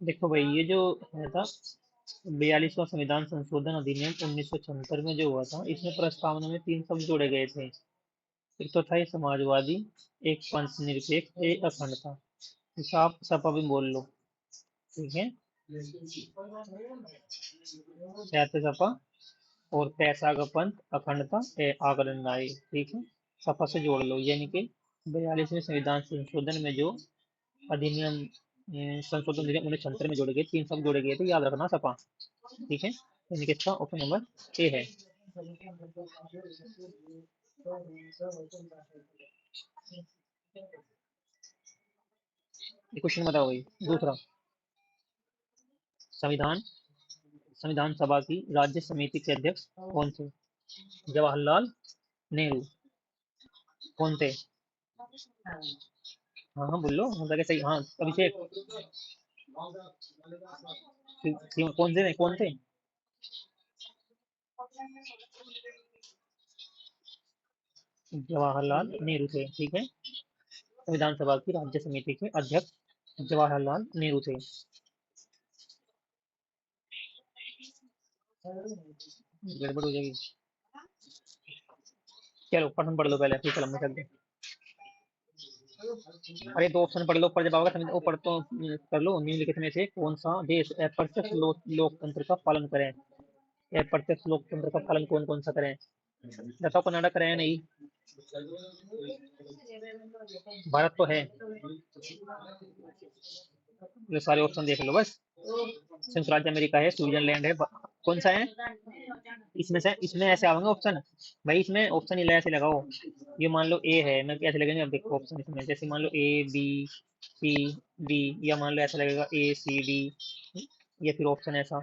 देखो भाई, ये जो है था 42वां संविधान संशोधन अधिनियम 1976 में जो हुआ था, इसमें प्रस्तावना में तीन शब्द जोड़े गए थे। एक तो था ये समाजवादी, एक पंथनिरपेक्ष, एक अखंडता। इसे आप सपा भी बोल लो। ठीक है। छात्र सपा और पैसा का पंथ, अखंडता, आगरन नारी। ठीक है। सपा से जोड़ लो, यानी कि 42वें संविधान संशोधन में जो अधिनियम संशोधन अधिनियम 1976 में जोड़े गए तीन शब्द जोड़े गए थे, याद रखना सपा। ठीक है, यानी कि इसका ऑप्शन नंबर ए है। ये क्वेश्चन बताओ भाई दूसरा। संविधान संविधान सभा की राज्य समिति के अध्यक्ष कौन थे? जवाहरलाल नेहरू। कौन थे? हाँ हाँ बोलो, हो सके सही। हाँ, अभिषेक। कौन से कौन थे? जवाहरलाल नेहरू थे। ठीक है। संविधान सभा की राज्य समिति के अध्यक्ष जवाहरलाल नेहरू थे। गड़बड़ हो जाएगी। चलो प्रश्न पढ़ लो पहले, फिर कलम में चलते हैं। अरे दो ऑप्शन पढ़ लो, ऊपर जब आओगे वो पढ़ तो कर लो। निम्नलिखित में से कौन सा देश अप्रत्यक्ष लोकतंत्र का पालन करे? अप्रत्यक्ष लोकतंत्र का पालन कौन कौन सा करे? बताओ, कनाडा करे या नहीं? भारत तो है। ये सारे ऑप्शन देख लो बस। संयुक्त राज्य अमेरिका है, स्विट्जरलैंड है, कौन सा है? इसमें ऐसे आओगे ऑप्शन भाई, इसमें ऑप्शन ही ऐसे लगाओ। ये मान लो ए है, मैं कैसे लगेंगे? अब देखो ऑप्शन इसमें, जैसे मान लो ए बी सी डी, या मान लो ऐसा लगेगा ए सी डी, या फिर ऑप्शन ऐसा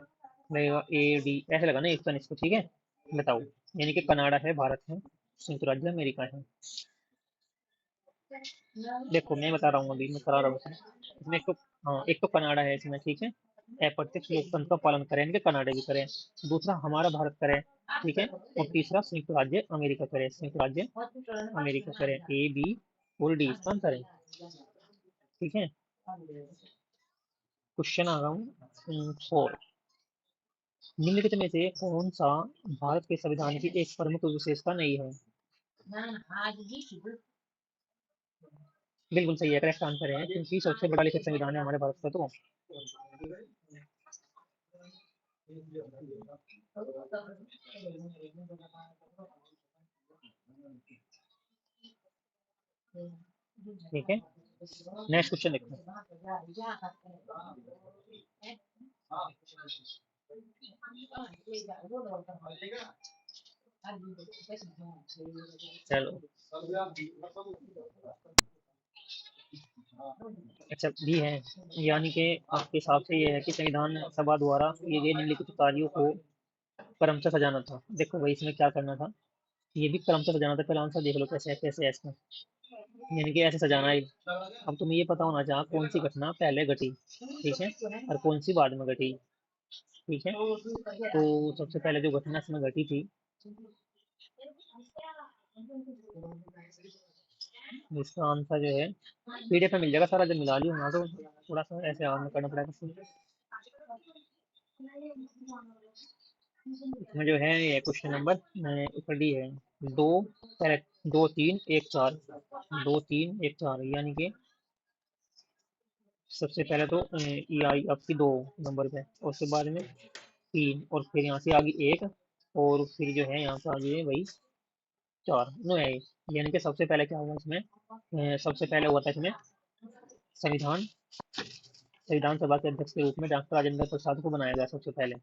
लगेगा ए डी, ऐसे लगा ना ऑप्शन इसको। ठीक है, बताओ। यानी कि कनाडा है, भारत है, संयुक्त राज्य अमेरिका है। देखो मैं बता रहा हूँ, अभी मैं करा रहा हूँ इसमें एक तो, हाँ एक तो कनाडा है इसमें। ठीक है, अप्रत्यक्ष लोकतंत्र का पालन करें, यानी कि कनाडा भी करें। दूसरा हमारा भारत करे। ठीक है, और तीसरा संयुक्त राज्य अमेरिका करे, संयुक्त राज्य अमेरिका करे। ए बी और डी इसका आंसर है। ठीक है। क्वेश्चन आ रहा हूँ 4। निम्नलिखित में से कौन सा भारत के संविधान की एक प्रमुख विशेषता नहीं है? बिल्कुल सही है, करेक्ट आंसर है, क्योंकि सबसे बड़ा लिखित संविधान है हमारे भारत का। तो ठीक है, नेक्स्ट क्वेश्चन देखो। चलो, अच्छा भी है। यानी कि आपके हिसाब से ये है कि संविधान सभा द्वारा किए गए निम्नलिखित कार्यों को क्रमशः सजाना था। देखो भाई, इसमें क्या करना था, ये भी क्रमशः सजाना था। पहला आंसर देख लो कैसे है, कैसे है इसमें। यानी कि ऐसे सजाना है। अब तुम्हें ये पता होना चाहिए कौन सी घटना पहले घटी, ठीक है, और कौन सी बाद में घटी। ठीक है, तो सबसे पहले जो घटना इसमें घटी थी, इसका आंसर जो है पीडीएफ में मिल जाएगा सारा, जब मिला लियो ना तो थोड़ा सा ऐसे आराम करना पड़ेगा। इसमें जो है ये क्वेश्चन नंबर ऊपर डी है। दो पहले, 2 3 1 4, 2 3 1 4, यानी कि सबसे पहले तो ई आई आपकी 2 नंबर पे, और उसके बाद में 3, और फिर यहाँ से आगे 1, और फिर जो है यहाँ पे आगे वही 4 नो है। यानी कि सबसे पहले क्या हुआ इसमें, सबसे पहले हुआ था इसमें संविधान संविधान सभा के अध्यक्ष के रूप में डॉक्टर राजेंद्र प्रसाद को बनाया गया सबसे पहले।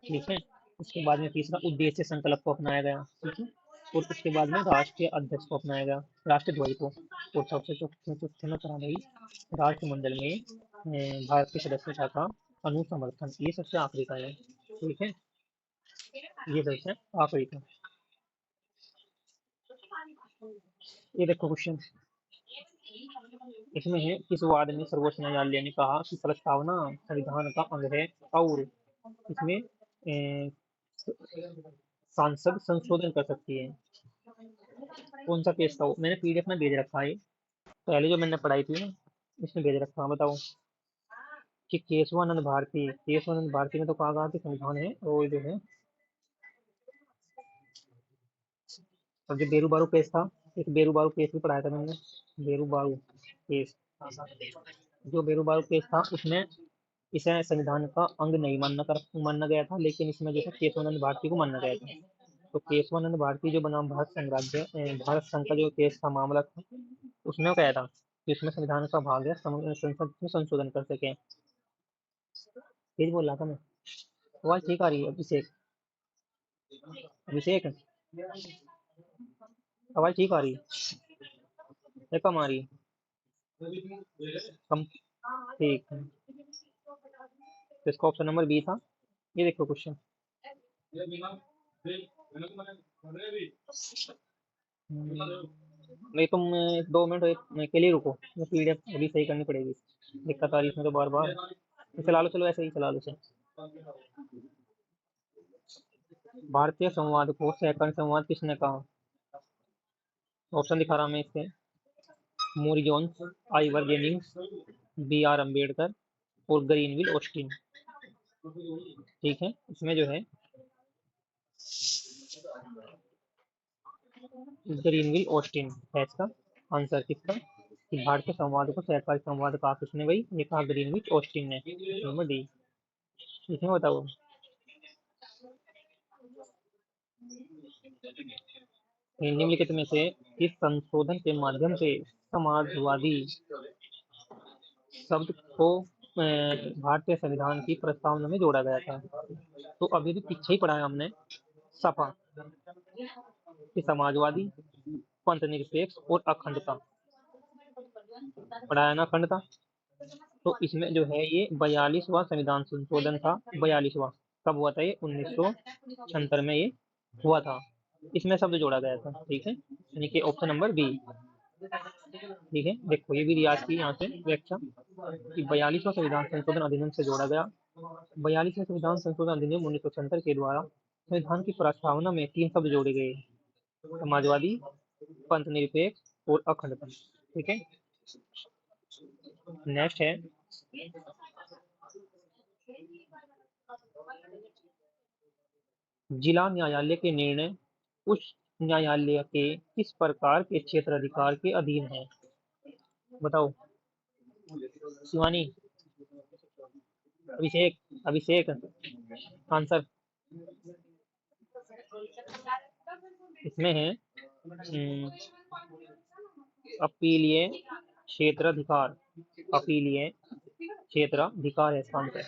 ठीक है, उसके बाद में तीसरा उद्देश्य संकल्प को अपनाया गया। ठीक है, और उसके बाद में राष्ट्रीय अध्यक्ष को अपनाया गया, राष्ट्रीय ध्वज को। और सबसे चौथे में कहा गई राष्ट्रमंडल में भारत की सदस्यता का अनुसमर्थन। ये सबसे आखिरी का है। ठीक है, ये सबसे आखिरी का। ये देखो क्वेश्चन, इसमें है किस वाद में सर्वोच्च न्यायालय ने कहा कि प्रस्तावना संविधान का अंग है, और इसमें सांसद संशोधन कर सकती है। कौन सा केस था वो? मैंने पीडीएफ में भेज रखा है, पहले जो मैंने पढ़ाई थी ना, इसमें भेज रखा है, बताओ कि केशवानंद भारती में तो कहा गया कि संविधान है और जो है, और जो बेरू बारू केस था, एक बेरू बारू केस भी पढ़ाया था मैंने, बेरू बारू केस, जो बेरू बारू केस था उसमें इसे संविधान का अंग नहीं मानना गया था, लेकिन इसमें जो है केशवानंद भारती को मानना गया था। तो केशवानंद भारती जो बनाम भारत संघ का जो केस था, मामला था, उसमें वो कहा था कि उसमें संविधान का भाग है, संसद में संशोधन कर सके। तेज बोल रहा था मैं। आवाज ठीक आ रही है अभिषेक? अभिषेक, आवाज ठीक आ रही है, कम आ रही है? कम, ठीक है। तो इसका ऑप्शन नंबर बी था। ये देखो क्वेश्चन। नहीं, तुम 2 मिनट के लिए रुको, मैं पीडीएफ अभी सही करनी पड़ेगी, दिक्कत आ रही है इसमें तो बार बार। चला लो, चलो ऐसे ही चला लो सर। भारतीय संवाद को सहकारी संवाद किसने कहा? ऑप्शन दिखा रहा मैं इसके। Morris Jones, Ivor Jennings, B R Ambedkar और ग्रीनविल ऑस्टिन। ठीक है, इसमें जो है ग्रीनविल ऑस्टिन है इसका आंसर। किसका? कि भारतीय संवाद को सहकारी संवाद कहा किसने भाई? ये कहा ग्रीनविच ऑस्टिन ने। Number D. इसमें बताओ, निम्नलिखित में से किस संशोधन के माध्यम से समाजवादी शब्द को भारतीय संविधान की प्रस्तावना में जोड़ा गया था? तो अभी भी पीछे ही पढ़ा है हमने, सपा कि समाजवादी, पंथ निरपेक्ष और अखंडता पढ़ा है ना, अखंडता। तो इसमें जो है ये 42वां संविधान संशोधन था। 42वां कब हुआ था? ये 1976 में ये हुआ था। इसमें शब्द जोड़ा गया था। ठीक है, यानी कि ऑप्शन नंबर बी। ठीक है, देखो ये भी रियाज की यहाँ से व्याख्या कि 42वां संविधान संशोधन अधिनियम से जोड़ा गया। 42वें संविधान संशोधन अधिनियम 1976 के द्वारा संविधान की प्रस्तावना में 3 शब्द जोड़े गए: समाजवादी, पंथ निरपेक्ष और अखंडता। ठीक है, नेक्स्ट है जिला न्यायालय के निर्णय उच्च न्यायालय के किस प्रकार के क्षेत्राधिकार के अधीन है? बताओ शिवानी, अभिषेक, अभिषेक आंसर। इसमें है अपीलीय क्षेत्राधिकार, अपीलीय क्षेत्राधिकार है इसका आंसर।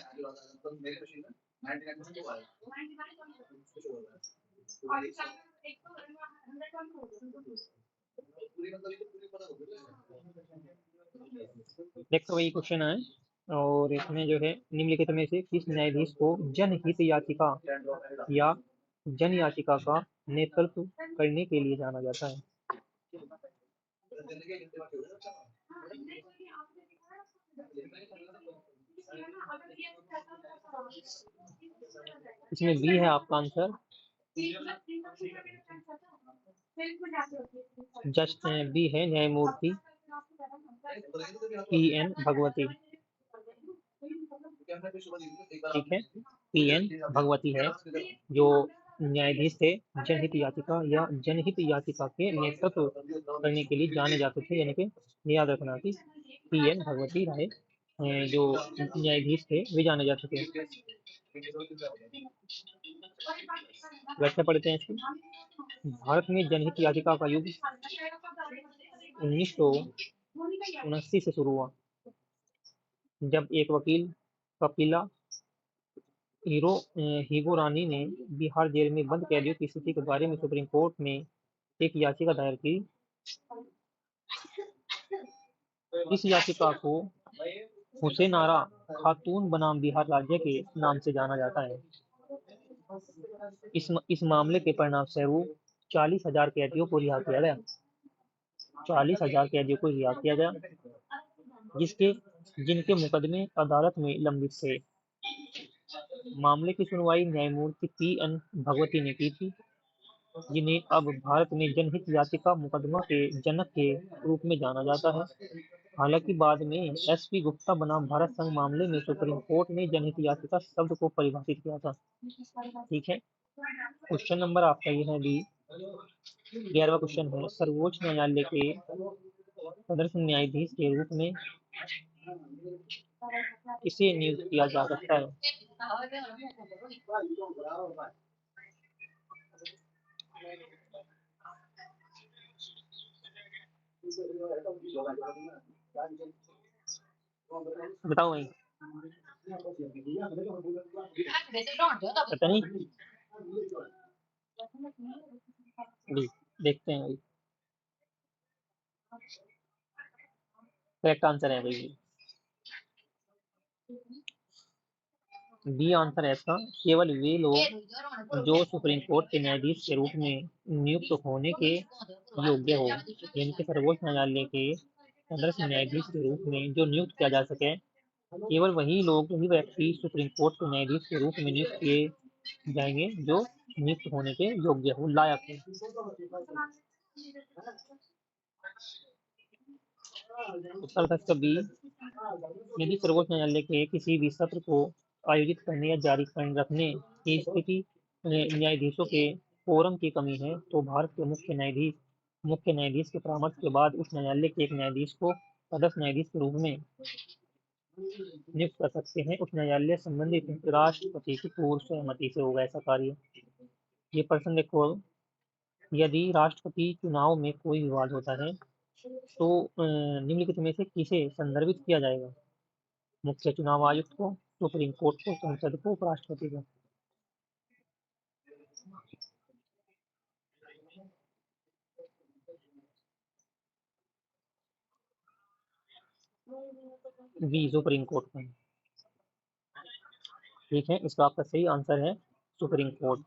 देखो वही क्वेश्चन है, और इसमें जो है निम्नलिखित में से किस न्यायाधीश को जनहित याचिका या जन याचिका का नेतृत्व करने के लिए जाना जाता है? इसमें बी है आपका आंसर। जस्ट बी है न्यायमूर्ति पी एन भगवती। ठीक है, पी एन भगवती है जो न्यायाधीश थे जनहित याचिका या जनहित याचिका के नेतृत्व करने के लिए जाने जाते थे। यानी कि याद रखना कि पी एन भगवती राय जो न्यायाधीश थे वे जाने जाते थे। व्याख्या पढ़ते हैं इसकी। भारत में जनहित याचिका का युग 1979 से शुरू हुआ, जब एक वकील कपिला हीगो रानी ने बिहार जेल में बंद कैदियों की स्थिति के बारे में सुप्रीम कोर्ट में एक याचिका दायर की। इस याचिका को हुसैन आरा खातून बनाम बिहार राज्य के नाम से जाना जाता है। इस मामले के परिणाम स्वरूप 40,000 कैदियों को रिहा किया गया। 40,000 कैदियों को रिहा किया गया, जिनके मुकदमे अदालत में लंबित थे। मामले की सुनवाई न्यायमूर्ति पी एन भगवती ने की थी, जिन्हें अब भारत में जनहित याचिका मुकदमा के जनक के रूप में जाना जाता है। हालांकि बाद में एस.पी. गुप्ता बनाम भारत संघ मामले में सुप्रीम कोर्ट ने जनहित याचिका शब्द को परिभाषित किया था। ठीक है, क्वेश्चन नंबर आपका ये है अभी 11वां क्वेश्चन है, सर्वोच्च न्यायालय के सदस्य न्यायाधीश के रूप में किसे नियुक्त किया जा सकता है? बताओ भाई, पता नहीं, अभी देखते हैं भाई। करेक्ट आंसर है भाई, बी आंसर है इसका। केवल वे लोग जो सुप्रीम कोर्ट के न्यायाधीश के रूप में नियुक्त होने के योग्य हो, यानी कि सर्वोच्च न्यायालय के सदस्य न्यायाधीश के रूप में जो नियुक्त किया जा सके, केवल वही लोग, वही व्यक्ति सुप्रीम कोर्ट के न्यायाधीश के रूप में नियुक्त किए जाएंगे जो नियुक्त होने के योग्य हो, लायक हो। उत्तर था इसका बी। यदि सर्वोच्च न्यायालय के किसी भी सत्र को आयोजित करने या जारी रखने की स्थिति न्यायाधीशों के कोरम की कमी है, तो भारत के मुख्य न्यायाधीश के परामर्श के बाद उस न्यायालय के एक न्यायाधीश को सदस्य न्यायाधीश के रूप में नियुक्त कर सकते हैं। उस न्यायालय संबंधित राष्ट्रपति की पूर्व सहमति से होगा ऐसा कार्य। ये प्रश्न देखो, यदि राष्ट्रपति चुनाव में कोई विवाद होता है तो निम्नलिखित में से किसे संदर्भित किया जाएगा? मुख्य चुनाव आयुक्त को, सुप्रीम कोर्ट को, संसद को, उपराष्ट्रपति को? बी सुप्रीम कोर्ट को। ठीक है, इसका आपका सही आंसर है सुप्रीम कोर्ट।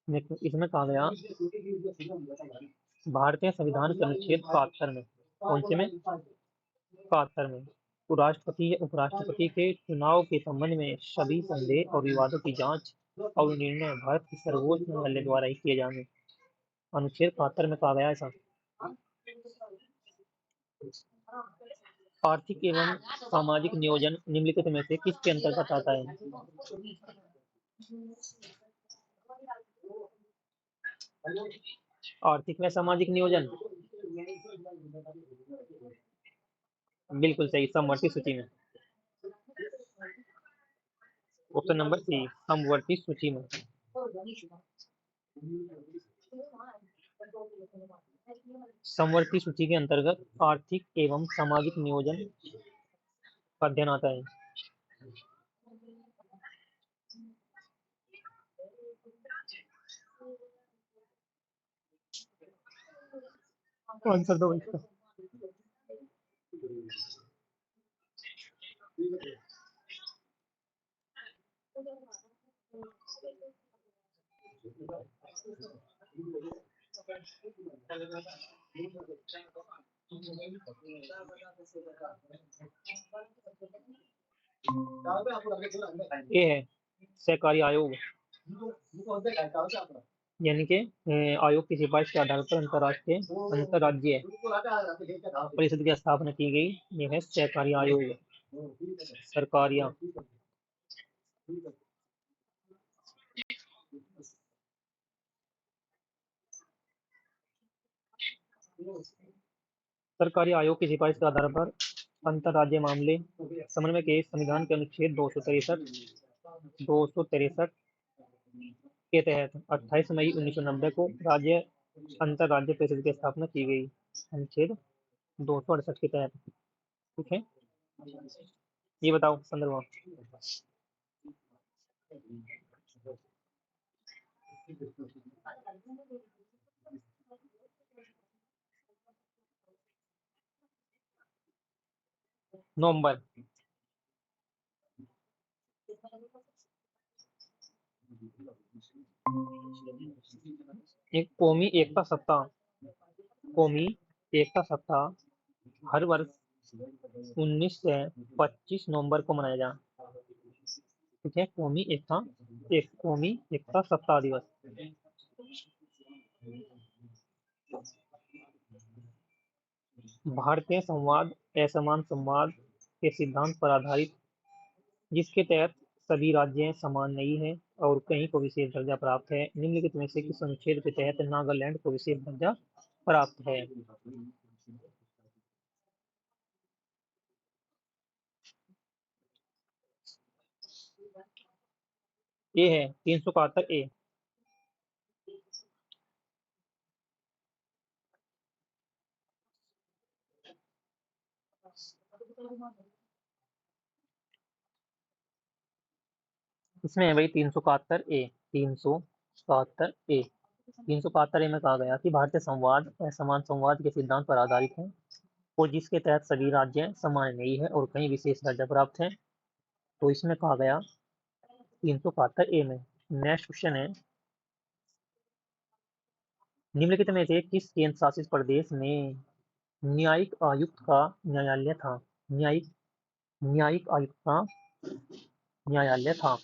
देखो इसमें कहा गया भारतीय संविधान के अनुच्छेद 72 में, कौन से में? 72 में, तो राष्ट्रपति या उपराष्ट्रपति के चुनाव के संबंध में सभी संदेह और विवादों की जांच और निर्णय भारत के सर्वोच्च न्यायालय द्वारा ही किए जाएंगे। अनुच्छेद 72 में कहा गया ऐसा। आर्थिक एवं सामाजिक नियोजन निम्नलिखित में से किसके अंतर्गत आता है? आर्थिक व सामाजिक नियोजन, बिल्कुल सही, समवर्ती सूची में। ऑप्शन नंबर सी, समवर्ती सूची में। समवर्ती सूची के अंतर्गत आर्थिक एवं सामाजिक नियोजन का अध्ययन आता है। आंसर दो इसका। ये है सहकारी आयोग, यानी कि आयोग की सिफारिश के आधार पर अंतरराज्य परिषद की स्थापना की गई। यह है सहकारी आयोग, सरकारिया। सरकारी आयोग की सिफारिश के आधार पर अंतरराज्य मामले समन्वय के संविधान के अनुच्छेद 263 के तहत 28 मई 1990 को अंतरराज्य परिषद की स्थापना की गई। अनुच्छेद 268 के तहत। ठीक है, ये बताओ संदर्भ। नवंबर। एक कौमी एकता सप्ताह, कौमी एकता सप्ताह हर वर्ष 19 से 25 नवंबर को मनाया जाए। ठीक है, कौमी एकता सप्ताह दिवस। भारतीय संवाद असमान संवाद के सिद्धांत पर आधारित, जिसके तहत सभी राज्य समान नहीं है और कहीं को विशेष दर्जा प्राप्त है। निम्नलिखित में से किस अनुच्छेद के तहत नागालैंड को विशेष दर्जा प्राप्त है? ये है 371 ए। इसमें है भाई 371 ए। 371 ए। 371 ए में कहा गया कि भारतीय संवाद असमान संवाद के सिद्धांत पर आधारित है और जिसके तहत सभी राज्य समान नहीं है और कहीं विशेष दर्जा प्राप्त है। तो इसमें कहा गया 371 ए में। नेक्स्ट क्वेश्चन है, निम्नलिखित में से किस केंद्र शासित प्रदेश में न्यायिक आयुक्त का न्यायालय था? न्यायिक न्यायिक आयुक्त का न्यायालय था।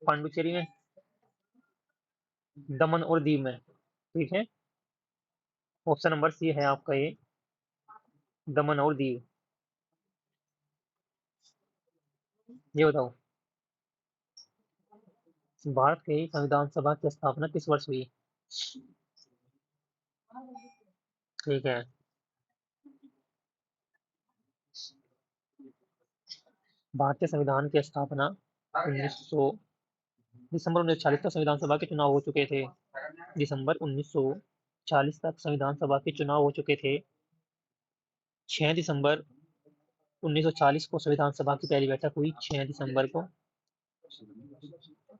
पांडुचेरी में, दमन और दीव में। ठीक है, ऑप्शन नंबर सी है आपका ये, दमन और दीव। ये बताओ, भारत के संविधान सभा की स्थापना किस वर्ष हुई? ठीक है, भारतीय संविधान की स्थापना 1900 दिसंबर 1940 तक संविधान सभा के चुनाव हो चुके थे। दिसंबर 1940 तक संविधान सभा के चुनाव हो चुके थे। 6 दिसंबर 1940 को संविधान सभा की पहली बैठक हुई। 6 दिसंबर को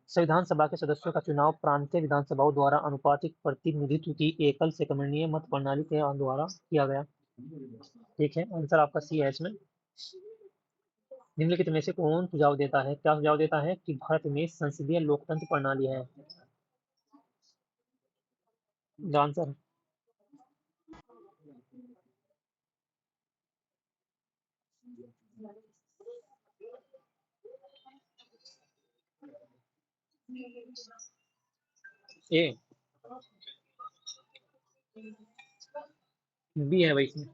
संविधान सभा के सदस्यों का चुनाव प्रांतीय विधानसभाओं द्वारा अनुपातिक प्रतिनिधित्व की एकल से कमरणीय मत प्रणाली के द्वारा किया गया। ठीक है, आंसर आपका सी है इसमें। निम्नलिखित में से कौन सुझाव देता है, क्या सुझाव देता है कि भारत में संसदीय लोकतंत्र प्रणाली है? आंसर ए, बी है भाई इसमें।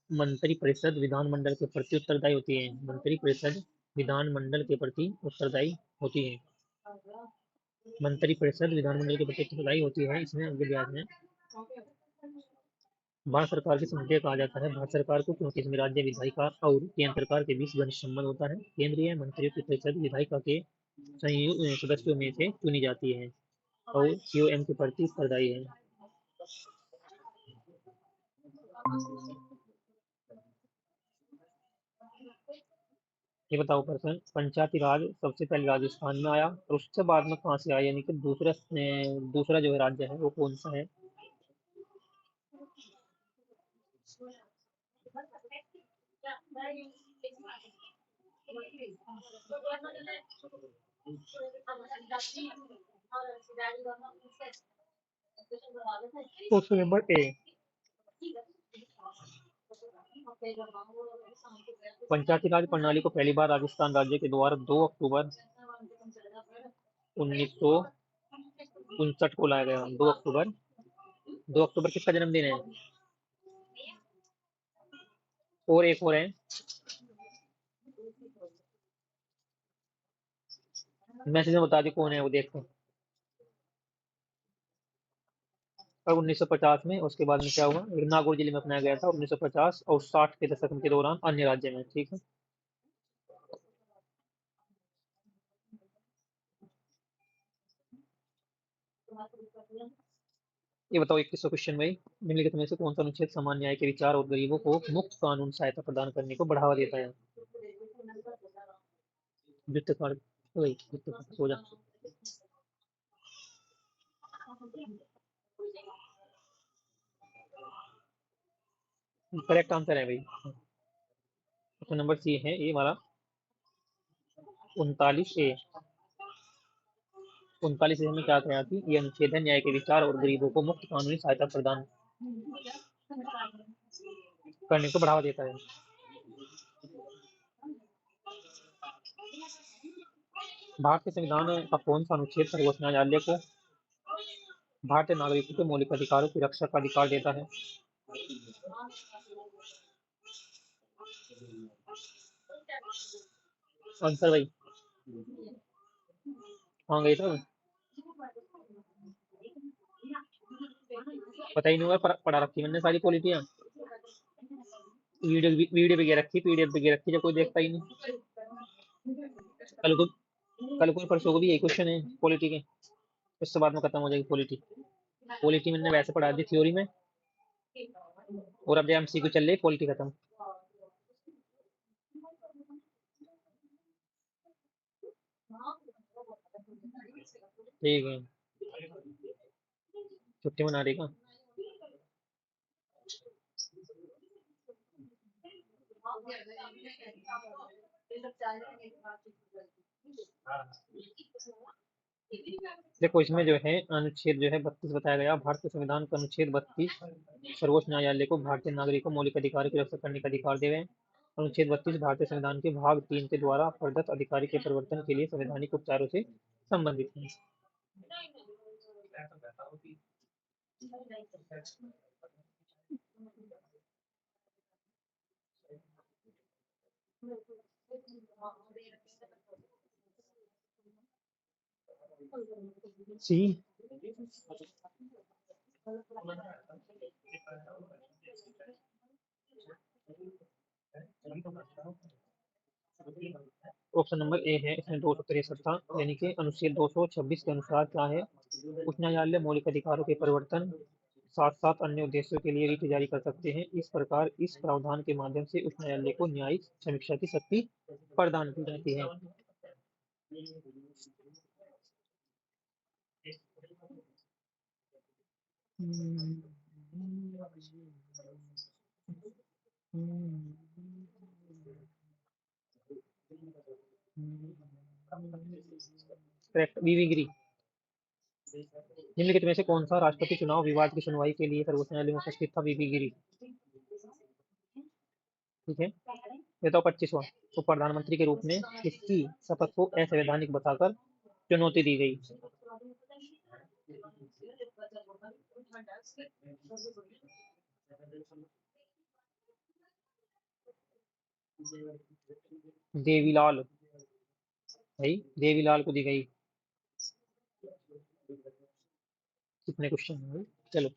मंत्रिपरिषद विधानमंडल के प्रति उत्तरदायी होती है। मंत्रिपरिषद विधानमंडल के प्रति उत्तरदायी होती है। मंत्रिपरिषद विधानमंडल के प्रति उत्तरदायी होती है। इसमें अगले ब्याज में भारत सरकार की संसदीय कहा जाता है भारत सरकार को, क्योंकि इसमें राज्य विधायिका और केंद्र सरकार के बीच घनिष्ठ संबंध होता है। केंद्रीय मंत्रियों की परिषद विधायिका के संयुक्त सदस्यों में से चुनी जाती है और सीओएम के प्रति उत्तरदायी है। ये बताओ प्रश्न, पंचायती राज सबसे पहले राजस्थान में आया और उससे बाद में कहाँ से आया, यानी कि दूसरा जो है राज्य है वो कौन सा है? Option number A. पंचायती राज प्रणाली को पहली बार राजस्थान राज्य के द्वारा 2 अक्टूबर 1959 को लाया गया। 2 अक्टूबर, 2 अक्टूबर किसका जन्मदिन है? और एक और है, मैसेज में बता दी कौन है वो, देखते हैं। और 1950 में उसके बाद में क्या हुआ, नागौर जिले में अपनाया गया था 1950 और 60 के दशक के दौरान अन्य राज्य में। ठीक है, ये बताओ 21वां क्वेश्चन भाई, निम्नलिखित में से कौन सा अनुच्छेद समान न्याय के विचार और गरीबों को मुफ्त कानून सहायता प्रदान करने को बढ़ावा देता है? वित्त कार्ड, वही वित्त कार्ड, सो जा। करेक्ट आंसर है भाई, ऑप्शन नंबर सी है ये वाला, 39A। 39A में क्या कहा कि ये अनुच्छेद है न्याय के विचार और गरीबों को मुफ्त कानूनी सहायता प्रदान करने को बढ़ावा देता है। भारतीय संविधान का कौन सा अनुच्छेद सर्वोच्च न्यायालय को भारतीय नागरिकों के मौलिक अधिकारों की रक्षा का अधिकार देता है? आंसर भाई हाँ गई तो पता ही नहीं हुआ, पढ़ा रखी मैंने सारी पॉलिटियां। वीडियो भी रखी, पीडीएफ भी रखी, जब कोई देखता ही नहीं। कल को कल को परसों को भी यही क्वेश्चन है पॉलिटी के, उसके बाद में खत्म हो जाएगी पॉलिटी। पॉलिटी मैंने वैसे पढ़ा दी थ्योरी में, और अब एमसीक्यू चल रही, पॉलिटी खत्म। ठीक है, छुट्टी मना देगा। देखो इसमें जो है अनुच्छेद जो है 32 बताया गया, भारतीय संविधान का अनुच्छेद 32 सर्वोच्च न्यायालय को भारतीय नागरिकों को मौलिक अधिकार की रक्षा करने का अधिकार देवे। अनुच्छेद 32 भारतीय संविधान के भाग 3 के द्वारा प्रदत्त अधिकारी के परिवर्तन के लिए संवैधानिक उपचारों से संबंधित है। सी ऑप्शन नंबर ए है, इसमें 263 था, यानी कि अनुच्छेद 226 के अनुसार क्या है, उच्च न्यायालय मौलिक अधिकारों के परिवर्तन साथ साथ अन्य उद्देश्यों के लिए रीति जारी कर सकते हैं। इस प्रकार इस प्रावधान के माध्यम से उच्च न्यायालय को न्यायिक समीक्षा की शक्ति प्रदान की जाती है। Correct, we agree. निम्नलिखित में से कौन सा राष्ट्रपति चुनाव विवाद की सुनवाई के लिए सर्वोच्च न्यायालय में उपस्थित था? वी गिरी। ठीक है, ये तो 25वां। तो प्रधानमंत्री के रूप में इसकी शपथ को असंवैधानिक बताकर चुनौती दी गई। देवीलाल भाई, देवीलाल को दी गई। कितने क्वेश्चन है? चलो,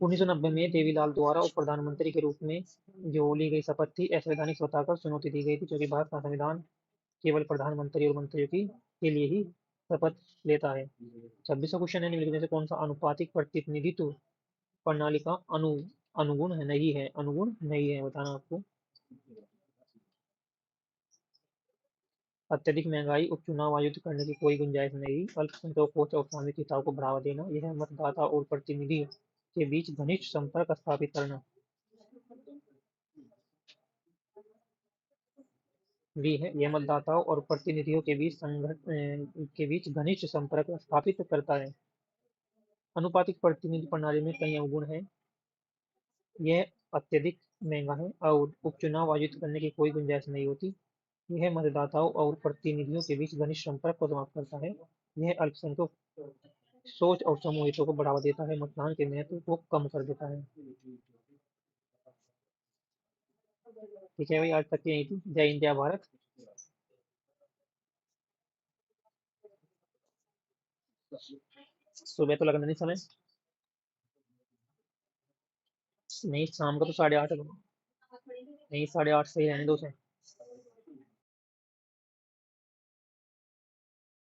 1990 में देवीलाल द्वारा उप प्रधानमंत्री के रूप में जो ली गई शपथ थी असंवैधानिक बताकर चुनौती दी गई थी, क्योंकि भारत का संविधान केवल प्रधानमंत्री और मंत्रियों की के लिए ही शपथ लेता है। 26वां क्वेश्चन है, निम्नलिखित में से कौन सा अनुपातिक प्रतिनिधित्व प्रणाली का अनुगुण है? नहीं है, अनुगुण नहीं है, बताना आपको। अत्यधिक महंगाई, उपचुनाव आयोजित करने की कोई गुंजाइश नहीं, अल्पसंख्यकों और सामूहिक हिताओं को बढ़ावा देना, यह मतदाता और प्रतिनिधि के बीच घनिष्ठ संपर्क स्थापित करना। भी है, यह मतदाताओं और प्रतिनिधियों के बीच घनिष्ठ संपर्क स्थापित करता है। अनुपातिक प्रतिनिधि प्रणाली में कई अवगुण हैं। यह अत्यधिक महंगा है और उपचुनाव आयोजित करने की कोई गुंजाइश नहीं होती। यह मतदाताओं और प्रतिनिधियों के बीच घनिष्ठ संपर्क को समाप्त करता है। यह अल्पसंख्यक सोच और समूह हितों को बढ़ावा देता है, मतदान के महत्व को कम कर देता है। ठीक है भाई, आज तक यही थी। जय हिंद, जय भारत। सुबह तो लगना नहीं समय, नहीं शाम को तो 8:30, नहीं 8:30 सही रहने दो से।